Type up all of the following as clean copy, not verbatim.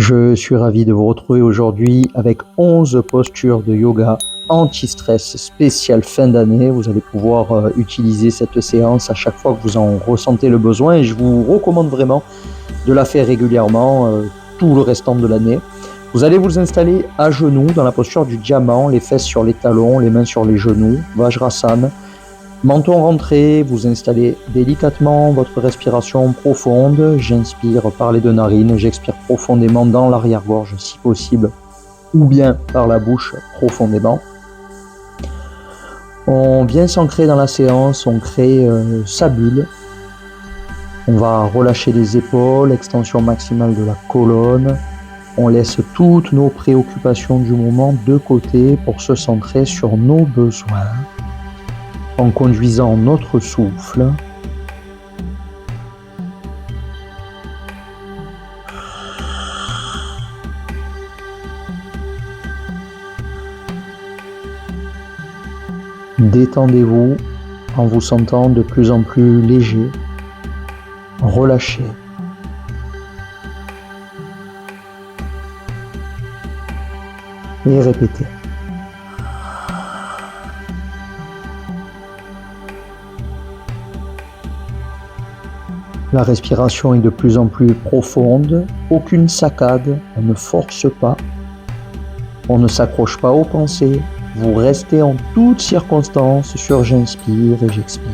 Je suis ravi de vous retrouver aujourd'hui avec 11 postures de yoga anti-stress spécial fin d'année. Vous allez pouvoir utiliser cette séance à chaque fois que vous en ressentez le besoin et je vous recommande vraiment de la faire régulièrement tout le restant de l'année. Vous allez vous installer à genoux dans la posture du diamant, les fesses sur les talons, les mains sur les genoux, Vajrasana. Menton rentré, vous installez délicatement votre respiration profonde. J'inspire par les deux narines, j'expire profondément dans l'arrière-gorge si possible, ou bien par la bouche profondément. On vient s'ancrer dans la séance, on crée sa bulle. On va relâcher les épaules, extension maximale de la colonne. On laisse toutes nos préoccupations du moment de côté pour se centrer sur nos besoins. En conduisant notre souffle. Détendez-vous en vous sentant de plus en plus léger, relâché. Et répétez. La respiration est de plus en plus profonde, aucune saccade, on ne force pas, on ne s'accroche pas aux pensées, vous restez en toutes circonstances sur j'inspire et j'expire.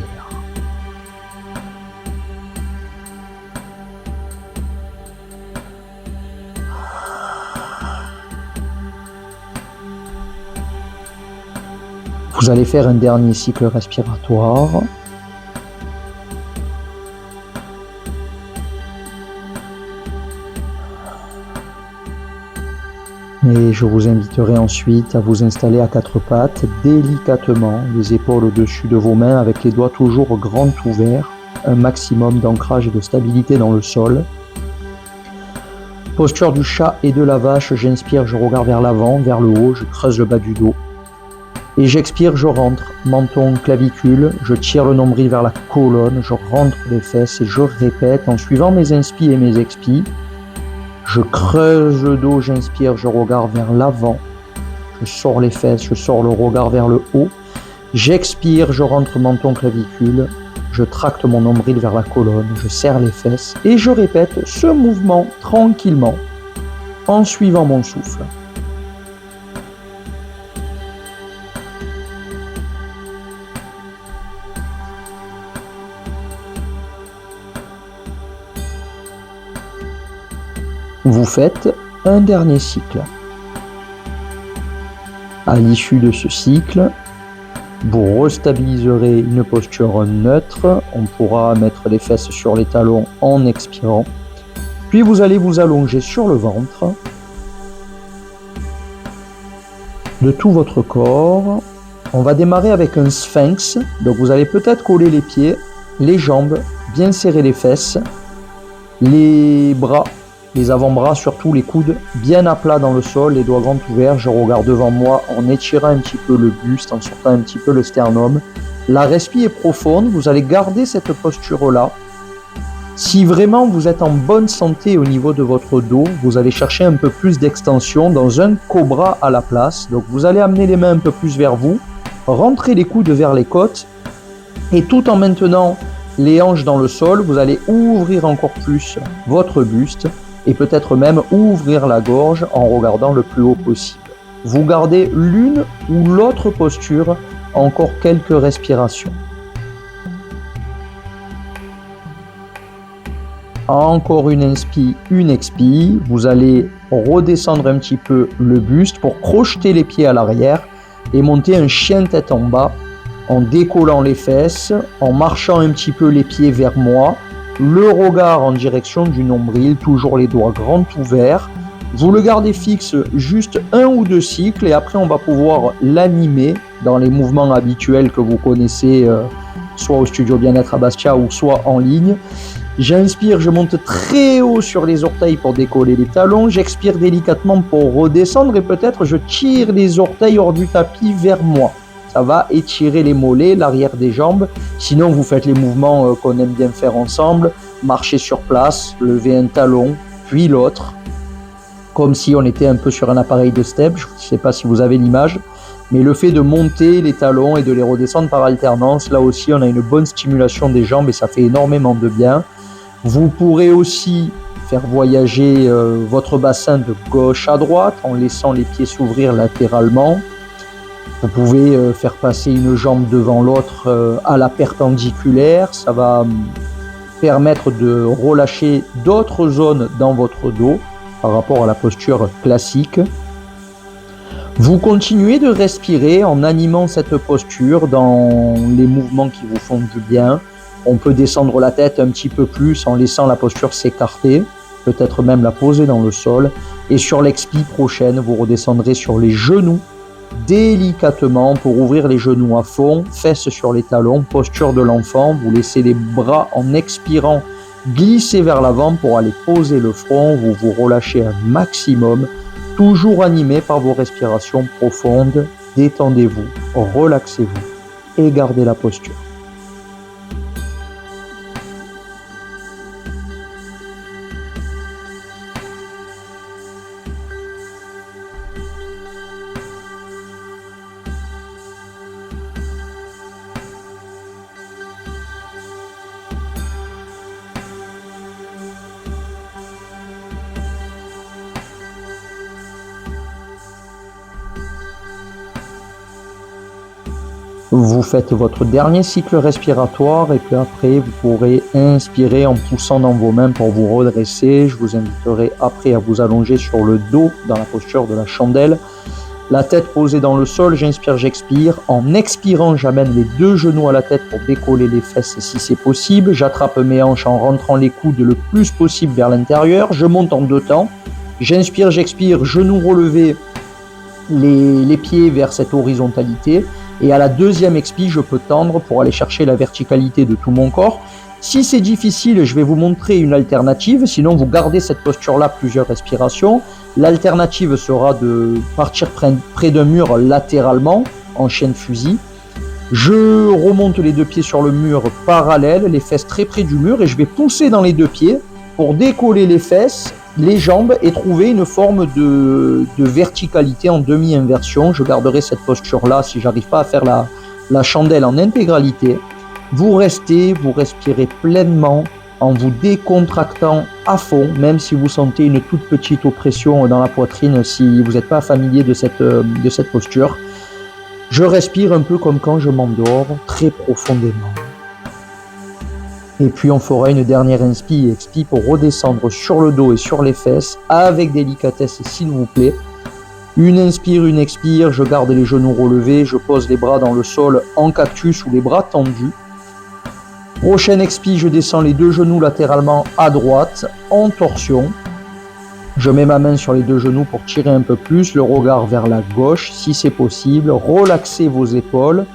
Vous allez faire un dernier cycle respiratoire. Et je vous inviterai ensuite à vous installer à quatre pattes, délicatement, les épaules au-dessus de vos mains avec les doigts toujours grands ouverts, un maximum d'ancrage et de stabilité dans le sol. Posture du chat et de la vache, j'inspire, je regarde vers l'avant, vers le haut, je creuse le bas du dos. Et j'expire, je rentre, menton, clavicule, je tire le nombril vers la colonne, je rentre les fesses et je répète en suivant mes inspires et mes expires. Je creuse le dos, j'inspire, je regarde vers l'avant. Je sors les fesses, je sors le regard vers le haut. J'expire, je rentre menton clavicule. Je tracte mon nombril vers la colonne, je serre les fesses. Et je répète ce mouvement tranquillement, en suivant mon souffle. Vous faites un dernier cycle. À l'issue de ce cycle, vous restabiliserez une posture neutre. On pourra mettre les fesses sur les talons en expirant. Puis vous allez vous allonger sur le ventre de tout votre corps. On va démarrer avec un sphinx. Donc vous allez peut-être coller les pieds, les jambes, bien serrer les fesses, les bras, les avant-bras, surtout les coudes, bien à plat dans le sol, les doigts grands ouverts. Je regarde devant moi en étirant un petit peu le buste, en sortant un petit peu le sternum. La respiration est profonde, vous allez garder cette posture-là. Si vraiment vous êtes en bonne santé au niveau de votre dos, vous allez chercher un peu plus d'extension dans un cobra à la place. Donc vous allez amener les mains un peu plus vers vous, rentrer les coudes vers les côtes et tout en maintenant les hanches dans le sol, vous allez ouvrir encore plus votre buste et peut-être même ouvrir la gorge en regardant le plus haut possible. Vous gardez l'une ou l'autre posture, encore quelques respirations. Encore une inspire, une expire. Vous allez redescendre un petit peu le buste pour crocheter les pieds à l'arrière et monter un chien tête en bas en décollant les fesses, en marchant un petit peu les pieds vers moi, le regard en direction du nombril, toujours les doigts grands ouverts. Vous le gardez fixe juste un ou deux cycles et après on va pouvoir l'animer dans les mouvements habituels que vous connaissez, soit au studio bien-être à Bastia ou soit en ligne. J'inspire, je monte très haut sur les orteils pour décoller les talons. J'expire délicatement pour redescendre et peut-être je tire les orteils hors du tapis vers moi. Ça va étirer les mollets, l'arrière des jambes. Sinon, vous faites les mouvements qu'on aime bien faire ensemble. Marcher sur place, lever un talon, puis l'autre. comme si on était un peu sur un appareil de step. Je ne sais pas si vous avez l'image, mais le fait de monter les talons et de les redescendre par alternance, là aussi on a une bonne stimulation des jambes et ça fait énormément de bien. Vous pourrez aussi faire voyager votre bassin de gauche à droite en laissant les pieds s'ouvrir latéralement. Vous pouvez faire passer une jambe devant l'autre à la perpendiculaire. Ça va permettre de relâcher d'autres zones dans votre dos par rapport à la posture classique. Vous continuez de respirer en animant cette posture dans les mouvements qui vous font du bien. On peut descendre la tête un petit peu plus en laissant la posture s'écarter, peut-être même la poser dans le sol. Et sur l'expi prochaine, vous redescendrez sur les genoux délicatement pour ouvrir les genoux à fond, fesses sur les talons, posture de l'enfant. Vous laissez les bras en expirant glisser vers l'avant pour aller poser le front. Vous vous relâchez un maximum, toujours animé par vos respirations profondes. Détendez-vous, relaxez-vous et gardez la posture. Vous faites votre dernier cycle respiratoire et puis après vous pourrez inspirer en poussant dans vos mains pour vous redresser. Je vous inviterai après à vous allonger sur le dos dans la posture de la chandelle. La tête posée dans le sol, j'inspire, j'expire. En expirant, j'amène les deux genoux à la tête pour décoller les fesses si c'est possible. J'attrape mes hanches en rentrant les coudes le plus possible vers l'intérieur. Je monte en 2 temps. J'inspire, j'expire, genoux relevés, les pieds vers cette horizontalité. Et à la deuxième expi, je peux tendre pour aller chercher la verticalité de tout mon corps. Si c'est difficile, je vais vous montrer une alternative. Sinon, vous gardez cette posture-là plusieurs respirations. L'alternative sera de partir près d'un mur latéralement, en chaîne fusil. Je remonte les 2 pieds sur le mur parallèle, les fesses très près du mur, et je vais pousser dans les 2 pieds pour décoller les fesses, les jambes et trouver une forme de verticalité en demi-inversion. Je garderai cette posture-là si j'arrive pas à faire la chandelle en intégralité. Vous restez, vous respirez pleinement en vous décontractant à fond, même si vous sentez une toute petite oppression dans la poitrine si vous n'êtes pas familier de cette posture. Je respire un peu comme quand je m'endors, très profondément. Et puis on fera une dernière inspi et expi pour redescendre sur le dos et sur les fesses avec délicatesse s'il vous plaît. Une inspire, une expire, je garde les genoux relevés, je pose les bras dans le sol en cactus ou les bras tendus. Prochaine expi, je descends les 2 genoux latéralement à droite en torsion. Je mets ma main sur les 2 genoux pour tirer un peu plus, le regard vers la gauche si c'est possible. Relaxez vos épaules.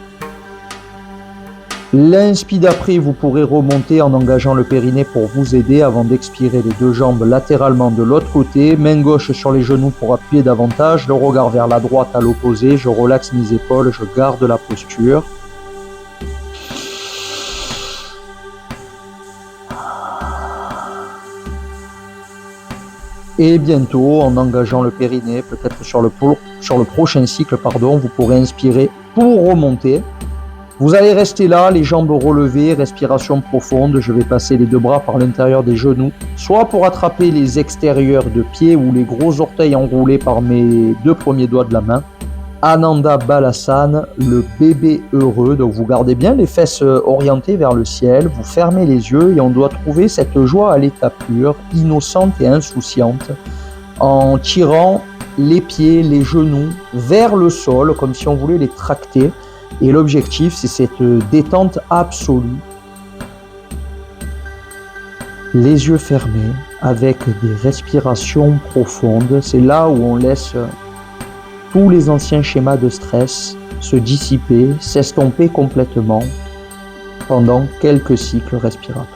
L'inspi d'après, vous pourrez remonter en engageant le périnée pour vous aider avant d'expirer les 2 jambes latéralement de l'autre côté. Main gauche sur les genoux pour appuyer davantage. Le regard vers la droite à l'opposé. Je relaxe mes épaules, je garde la posture. Et bientôt, en engageant le périnée, peut-être sur le prochain cycle, vous pourrez inspirer pour remonter. Vous allez rester là, les jambes relevées, respiration profonde. Je vais passer les 2 bras par l'intérieur des genoux, soit pour attraper les extérieurs de pieds ou les gros orteils enroulés par mes 2 premiers doigts de la main. Ananda Balasana, le bébé heureux. Donc vous gardez bien les fesses orientées vers le ciel, vous fermez les yeux et on doit trouver cette joie à l'état pur, innocente et insouciante, en tirant les pieds, les genoux vers le sol, comme si on voulait les tracter. Et l'objectif, c'est cette détente absolue. Les yeux fermés, avec des respirations profondes. C'est là où on laisse tous les anciens schémas de stress se dissiper, s'estomper complètement pendant quelques cycles respiratoires.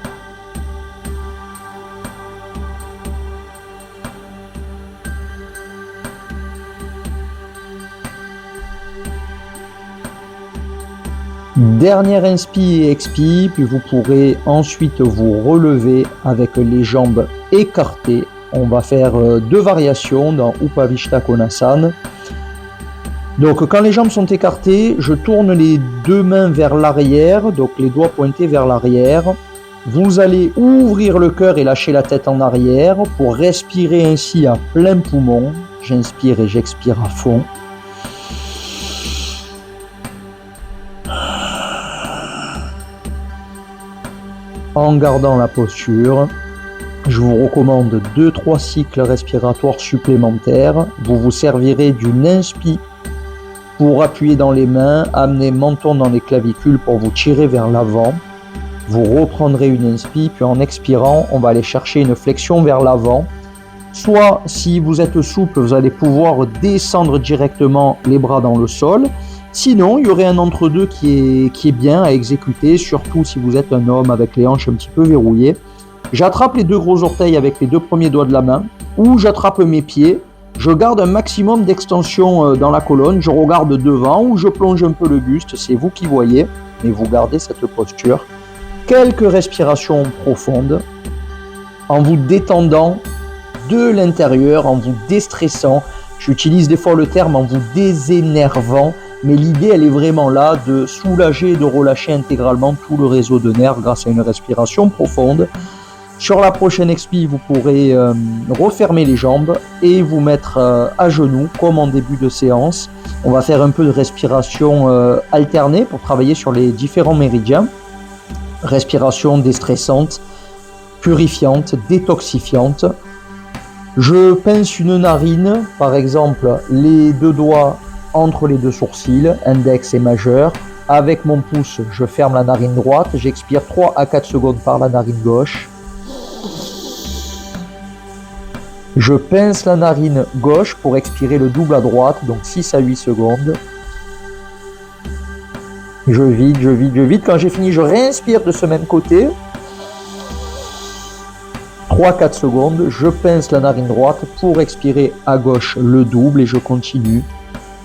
Dernière inspi et expi, puis vous pourrez ensuite vous relever avec les jambes écartées On va faire 2 variations dans Upavishta Konasana. Donc quand les jambes sont écartées, je tourne les 2 mains vers l'arrière, donc les doigts pointés vers l'arrière. Vous allez ouvrir le cœur et lâcher la tête en arrière pour respirer ainsi à plein poumon. J'inspire et j'expire à fond. En gardant la posture, je vous recommande 2-3 cycles respiratoires supplémentaires. Vous vous servirez d'une inspi pour appuyer dans les mains, amener menton dans les clavicules pour vous tirer vers l'avant. Vous reprendrez une inspi, puis en expirant, on va aller chercher une flexion vers l'avant. Soit, si vous êtes souple, vous allez pouvoir descendre directement les bras dans le sol. Sinon, il y aurait un entre-deux qui est bien à exécuter, surtout si vous êtes un homme avec les hanches un petit peu verrouillées. J'attrape les 2 gros orteils avec les 2 premiers doigts de la main, ou j'attrape mes pieds. Je garde un maximum d'extension dans la colonne, je regarde devant ou je plonge un peu le buste, c'est vous qui voyez, mais vous gardez cette posture. Quelques respirations profondes, en vous détendant de l'intérieur, en vous déstressant. J'utilise des fois le terme en vous désénervant, mais l'idée elle est vraiment là de soulager et de relâcher intégralement tout le réseau de nerfs grâce à une respiration profonde. Sur la prochaine expi, vous pourrez refermer les jambes et vous mettre à genoux comme en début de séance. On va faire un peu de respiration alternée pour travailler sur les différents méridiens. Respiration déstressante, purifiante, détoxifiante. Je pince une narine, par exemple les 2 doigts entre les 2 sourcils, index et majeur. Avec mon pouce, je ferme la narine droite, j'expire 3 à 4 secondes par la narine gauche. Je pince la narine gauche pour expirer le double à droite, donc 6 à 8 secondes. Je vide, je vide, je vide. Quand j'ai fini, je réinspire de ce même côté. 3-4 secondes, je pince la narine droite pour expirer à gauche le double et je continue.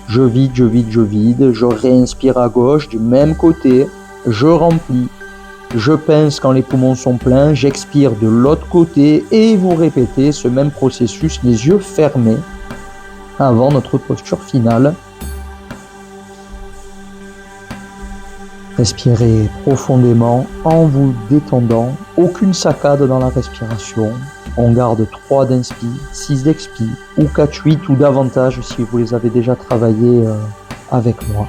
Je vide, je vide, je vide. Je réinspire à gauche du même côté. Je remplis. Je pince quand les poumons sont pleins, j'expire de l'autre côté et vous répétez ce même processus, les yeux fermés, avant notre posture finale. Respirez profondément en vous détendant, aucune saccade dans la respiration. On garde 3 d'inspi, 6 d'expi, ou 4, 8 ou davantage si vous les avez déjà travaillés avec moi.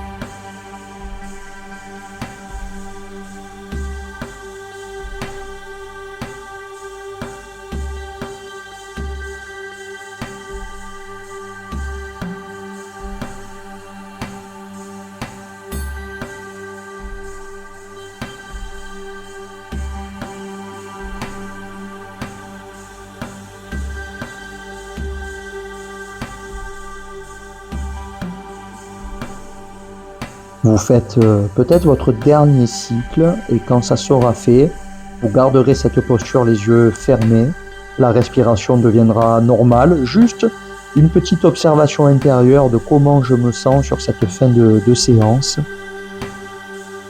Vous faites peut-être votre dernier cycle et quand ça sera fait, vous garderez cette posture les yeux fermés. La respiration deviendra normale. Juste une petite observation intérieure de comment je me sens sur cette fin de séance.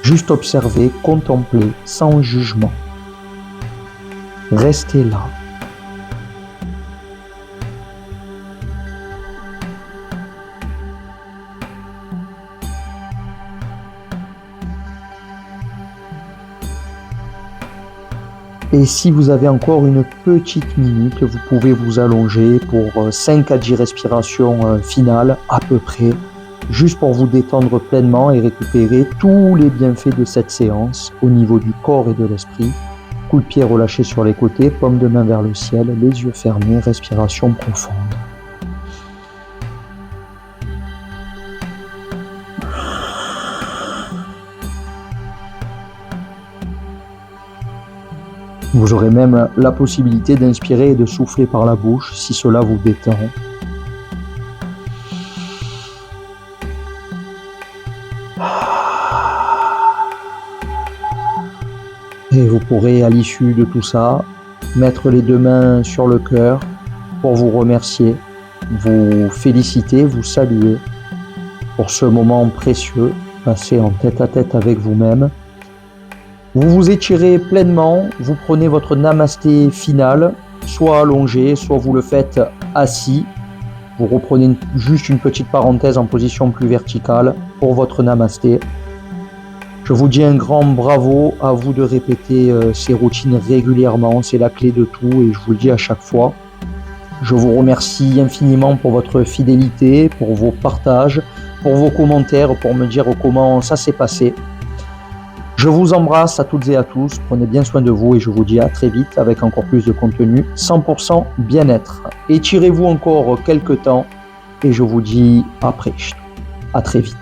Juste observer, contempler, sans jugement. Restez là. Et si vous avez encore une petite minute, vous pouvez vous allonger pour 5 à 10 respirations finales à peu près, juste pour vous détendre pleinement et récupérer tous les bienfaits de cette séance au niveau du corps et de l'esprit. Coup de pied relâché sur les côtés, paume de main vers le ciel, les yeux fermés, respiration profonde. Vous aurez même la possibilité d'inspirer et de souffler par la bouche si cela vous détend. Et vous pourrez, à l'issue de tout ça, mettre les 2 mains sur le cœur pour vous remercier, vous féliciter, vous saluer pour ce moment précieux passé en tête-à-tête avec vous-même. Vous vous étirez pleinement, vous prenez votre namasté final soit allongé, soit vous le faites assis. Vous reprenez juste une petite parenthèse en position plus verticale pour votre namasté. Je vous dis un grand bravo, à vous de répéter ces routines régulièrement, c'est la clé de tout et je vous le dis à chaque fois. Je vous remercie infiniment pour votre fidélité, pour vos partages, pour vos commentaires, pour me dire comment ça s'est passé. Je vous embrasse à toutes et à tous, prenez bien soin de vous et je vous dis à très vite avec encore plus de contenu 100% bien-être. Étirez-vous encore quelques temps et je vous dis à très vite.